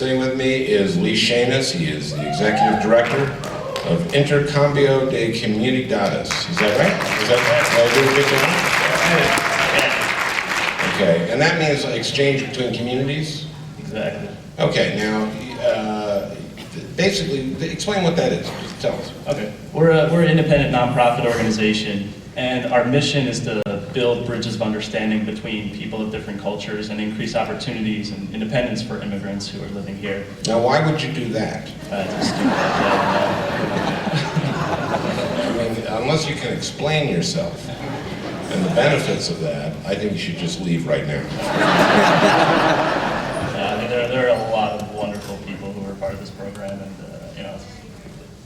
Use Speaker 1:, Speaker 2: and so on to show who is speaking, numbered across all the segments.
Speaker 1: Sitting with me is Shainis. He is the Executive Director of Intercambio de Comunidades. Is that right? Is that right? Okay, and that means exchange between communities?
Speaker 2: Exactly.
Speaker 1: Okay, now, basically, explain what that is. Just tell us.
Speaker 2: Okay, we're an independent nonprofit organization, and our mission is to build bridges of understanding between people of different cultures and increase opportunities and independence for immigrants who are living here.
Speaker 1: Now, why would you do that?
Speaker 2: Just do that.
Speaker 1: I mean, unless you can explain yourself and the benefits of that, I think you should just leave right now.
Speaker 2: I mean, there are a lot of wonderful people who are part of this program, and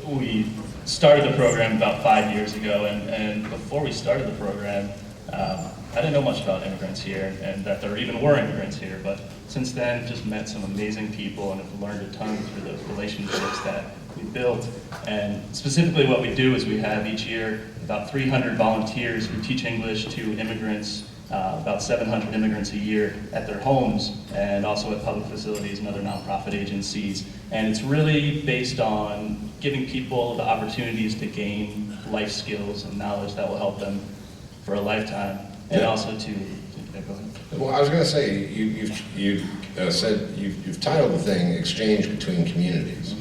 Speaker 2: we started the program about 5 years ago, and before we started the program, I didn't know much about immigrants here, and that there even were immigrants here, but since then, just met some amazing people and have learned a ton through those relationships that we built. And specifically what we do is we have each year about 300 volunteers who teach English to immigrants, about 700 immigrants a year at their homes, and also at public facilities and other nonprofit agencies. And it's really based on giving people the opportunities to gain life skills and knowledge that will help them for a lifetime, and also to go ahead.
Speaker 1: Well, I was going to say, you've said you've titled the thing "Exchange Between Communities,"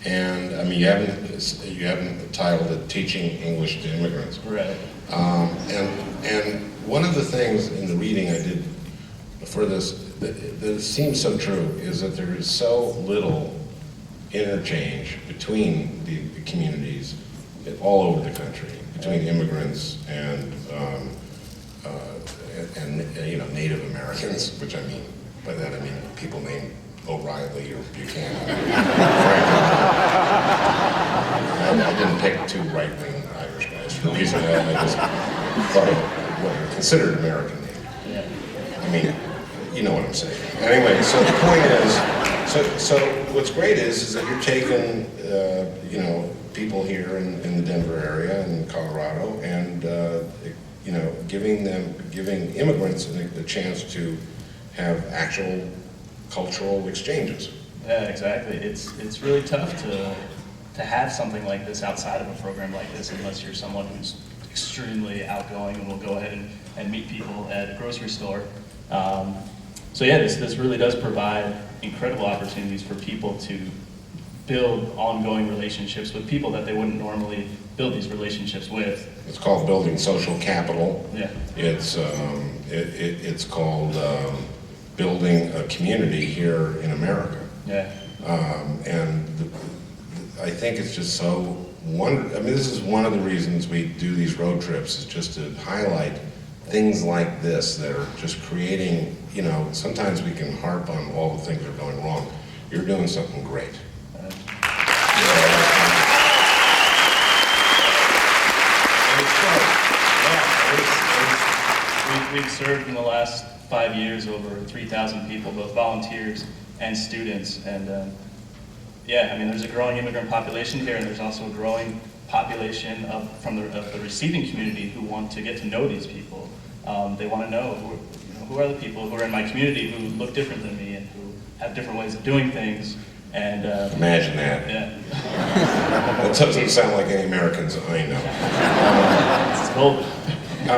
Speaker 1: and I mean you haven't titled it "Teaching English to Immigrants."
Speaker 2: Right.
Speaker 1: And one of the things in the reading I did for this that seems so true is that there is so little interchange between the communities all over the country, between immigrants and Native Americans, which I mean by that I mean people named O'Reilly or Buchanan, Franken. I didn't pick two right-wing Irish guys for the reason that I just thought of what are considered American names. I mean, you know what I'm saying. Anyway, so the point is, so what's great is that you're taking people here in the Denver area and Colorado, and giving immigrants the chance to have actual cultural exchanges.
Speaker 2: Yeah, exactly. It's really tough to have something like this outside of a program like this unless you're someone who's extremely outgoing and will go ahead and meet people at a grocery store. So yeah, this really does provide incredible opportunities for people to build ongoing relationships with people that they wouldn't normally build these relationships with.
Speaker 1: It's called building social capital.
Speaker 2: Yeah.
Speaker 1: It's called building a community here in America.
Speaker 2: Yeah.
Speaker 1: I think it's just so wonderful. I mean, this is one of the reasons we do these road trips, is just to highlight things like this that are just creating, sometimes we can harp on all the things that are going wrong. You're doing something great.
Speaker 2: We've served in the last 5 years over 3,000 people, both volunteers and students, and there's a growing immigrant population here, and there's also a growing population of the receiving community who want to get to know these people. They want to know who are the people who are in my community who look different than me and who have different ways of doing things. And
Speaker 1: imagine that.
Speaker 2: Yeah.
Speaker 1: That doesn't sound like any Americans I know.
Speaker 2: It's cold.
Speaker 1: No.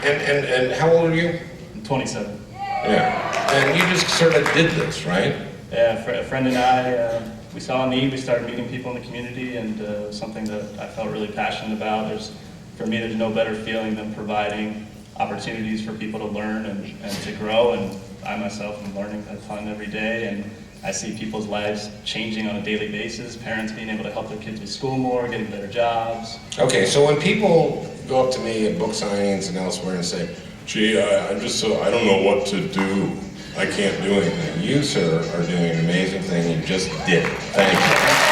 Speaker 1: And how old are you?
Speaker 2: I'm 27.
Speaker 1: Yeah. And you just sort of did this, right?
Speaker 2: Yeah, a friend and I, we saw a need, we started meeting people in the community, and something that I felt really passionate about. For me, there's no better feeling than providing opportunities for people to learn and to grow, and I myself am learning a ton every day, and I see people's lives changing on a daily basis, parents being able to help their kids with school more, getting better jobs.
Speaker 1: Okay, so when people go up to me at book signings and elsewhere and say, gee, I don't know what to do, I can't do anything. You, sir, are doing an amazing thing. You just did it. Thank you.